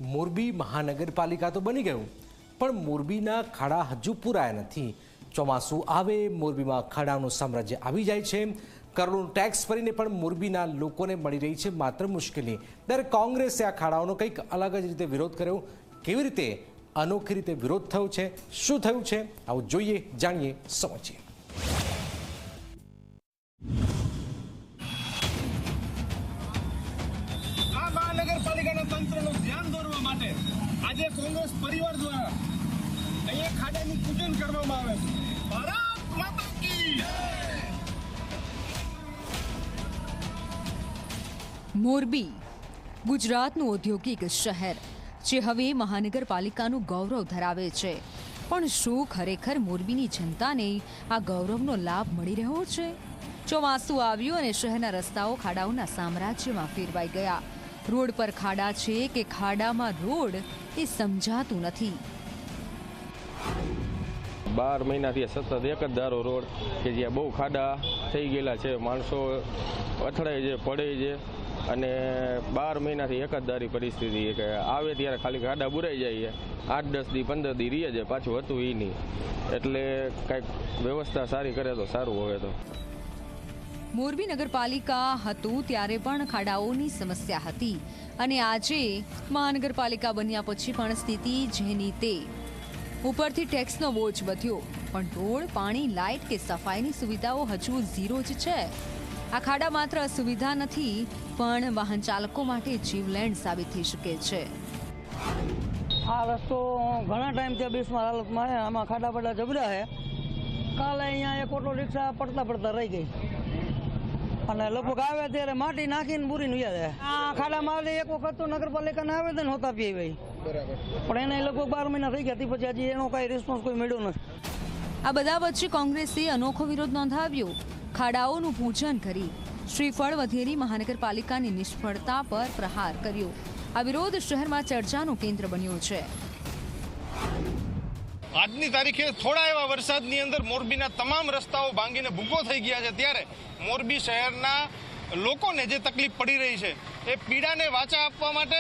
મોરબી મહાનગરપાલિકા તો બની ગયું, પણ મોરબીના ખાડા હજુ પૂરાયા નથી। ચોમાસું આવે મોરબીમાં ખાડાનું સામ્રાજ્ય આવી જાય છે। કરોડોનો ટેક્સ ભરીને પણ મોરબીના લોકોને મળી રહી છે માત્ર મુશ્કેલી। ત્યારે કોંગ્રેસે આ ખાડાઓનો કંઈક અલગ જ રીતે વિરોધ કર્યો। કેવી રીતે અનોખી રીતે વિરોધ થયો છે, શું થયું છે, આવું જોઈએ, જાણીએ, સમજીએ। આ મહાનગરપાલિકાના તંત્રનું ધ્યાન દોરવા માટે આજે કોંગ્રેસ પરિવાર દ્વારા અહીંયા ખાડાનું પૂજન કરવામાં આવે છે। ભારત માતા કી જય। મોરબી ગુજરાતનું ઔદ્યોગિક શહેર જે હવે મહાનગરપાલિકાનું ગૌરવ ધરાવે છે, પણ શું ખરેખર મોરબીની જનતાને આ ગૌરવનો લાભ મળી રહ્યો છે? ચોમાસું આવ્યું અને શહેરના રસ્તાઓ ખાડાઓના સામ્રાજ્યમાં ફેરવાઈ ગયા। રોડ પર ખાડા છે કે ખાડામાં રોડ એ સમજાતું નથી। 12 મહિનાથી સતત એક જ ધારો રોડ કે જ્યાં બહુ ખાડા થઈ ગયેલા છે, માણસો અથડાય છે, પડે છે અને 12 મહિનાથી એક જ ધારી પરિસ્થિતિ કે આવે ત્યારે ખાલી ખાડા બુરાઈ જાય છે, 8-10 દી 15 દી રહે છે, પાછું હતું એ નહીં। એટલે કંઈક વ્યવસ્થા સારી કરે તો સારું હવે તો। મોરબી નગરપાલિકા હતું ત્યારે પણ ખાડાઓની સમસ્યા હતી અને આજે મહાનગરપાલિકા બન્યા પછી પણ સ્થિતિ જેની તે। ઉપરથી ટેક્સનો બોજ વધ્યો, પણ રોડ, પાણી, લાઇટ કે સફાઈની સુવિધાઓ હજુ ઝીરો જ છે। આ ખાડા માત્ર સુવિધા નથી, પણ વાહન ચાલકો માટે જીવલેણ સાબિત થઈ શકે છે। આ રસ્તો ઘણા ટાઈમથી બેસમાં હાલતમાં છે, આમાં ખાડા બડા જબરા છે। કાલે અહીંયા એક ઓટો રિક્ષા પડતા રહી ગઈ અને લગભગ આવે ત્યારે માટી નાખીને બુરીને વ્યા જાય। આ ખાડામાં એક વખત તો નગરપાલિકાને આવેદન હોતા પી ભાઈ, પણ એને લગભગ 12 મહિના થઈ ગયા, પછી હજી એનો કઈ રિસ્પોન્સ કોઈ મળ્યો નથી। આ બધા વચ્ચે કોંગ્રેસે અનોખો વિરોધ નોંધાવ્યો। ખાડાઓનું પૂજન કરી શ્રીફળ વધેરી મહાનગરપાલિકાની નિષ્ફળતા પર પ્રહાર કર્યો। આ વિરોધ શહેરમાં ચર્ચાનું કેન્દ્ર બન્યો છે। આજની તારીખે થોડા એવા વરસાદની અંદર મોરબીના તમામ રસ્તાઓ ભાંગીને ભૂકો થઈ ગયા છે, ત્યારે મોરબી શહેરના લોકોને જે તકલીફ પડી રહી છે એ પીડાને વાચા આપવા માટે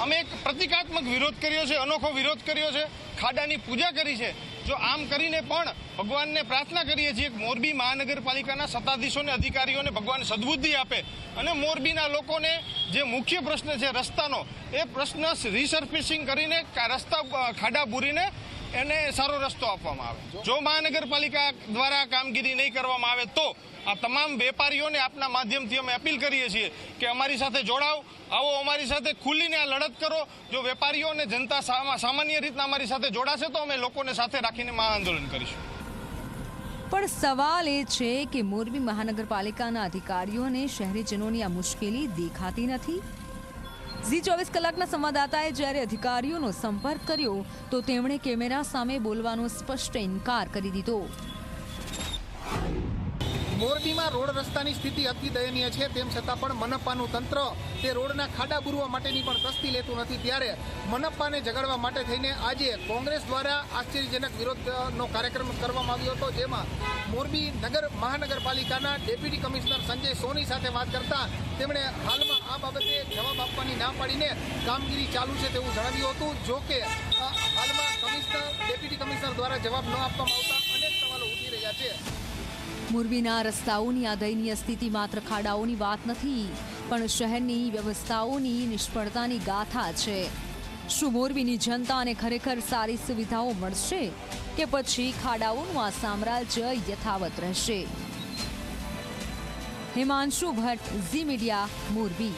અમે એક પ્રતિકાત્મક વિરોધ કર્યો છે, અનોખો વિરોધ કર્યો છે, ખાડાની પૂજા કરી છે। જો આમ કરીને પણ ભગવાનને પ્રાર્થના કરીએ છીએ કે મોરબી મહાનગરપાલિકાના સત્તાધીશોને, અધિકારીઓને ભગવાન સદબુદ્ધિ આપે અને મોરબીના લોકોને જે મુખ્ય પ્રશ્ન છે રસ્તાનો, એ પ્રશ્ન રિસર્ફેસિંગ કરીને રસ્તા ખાડા બુરીને એને સારો રસ્તો આપવામાં આવે। જો મહાનગરપાલિકા દ્વારા કામગીરી નહીં કરવામાં આવે તો આ તમામ વેપારીઓને આપના માધ્યમથી અમે અપીલ કરીએ છીએ કે અમારી સાથે જોડાઓ, આવો અમારી સાથે ખુલીને આ લડત કરો। જો વેપારીઓ અને જનતા સામાન્ય રીતના અમારી સાથે જોડાશે તો અમે લોકોને સાથે રાખીને મહા આંદોલન કરીશું। પણ સવાલ એ છે કે મોરબી મહાનગરપાલિકાના અધિકારીઓને શહેરીજનોની આ મુશ્કેલી દેખાતી નથી। ઝી24 કલાકના સંવાદદાતાએ જ્યારે અધિકારીઓનો સંપર્ક કર્યો તો તેમણે કેમેરા સામે બોલવાનો સ્પષ્ટ ઇનકાર કરી દીધો। મોરબીમાં રોડ રસ્તાની સ્થિતિ અતિ દયનીય છે, તેમ છતાં પણ મનપાનું તંત્ર તે રોડના ખાડા બુરવા માટેની પણ તસ્તી લેતું નથી। ત્યારે મનપાને જગાડવા માટે થઈને આજે કોંગ્રેસ દ્વારા આશ્ચર્યજનક વિરોધનો કાર્યક્રમ કરવામાં આવ્યો હતો, જેમાં મોરબી મહાનગરપાલિકાના ડેપ્યુટી કમિશનર સંજય સોની સાથે વાત કરતા તેમણે હાલમાં આ બાબતે જવાબ આપવાની ના પાડીને કામગીરી ચાલુ છે તેવું જણાવ્યું હતું। જો કે હાલમાં ડેપ્યુટી કમિશનર દ્વારા જવાબ ન આપવામાં આવતા અનેક સવાલો ઉઠી રહ્યા છે। મોરબીના રસ્તાઓની આ દયનીય સ્થિતિ માત્ર ખાડાઓની વાત નથી, પણ શહેરની વ્યવસ્થાઓની નિષ્ફળતાની ગાથા છે। શું મોરબીની જનતાને ખરેખર સારી સુવિધાઓ મળશે કે પછી ખાડાઓનું આ સામ્રાજ્ય યથાવત રહેશે? હિમાંશુ ભટ્ટ, ઝી મીડિયા, મોરબી।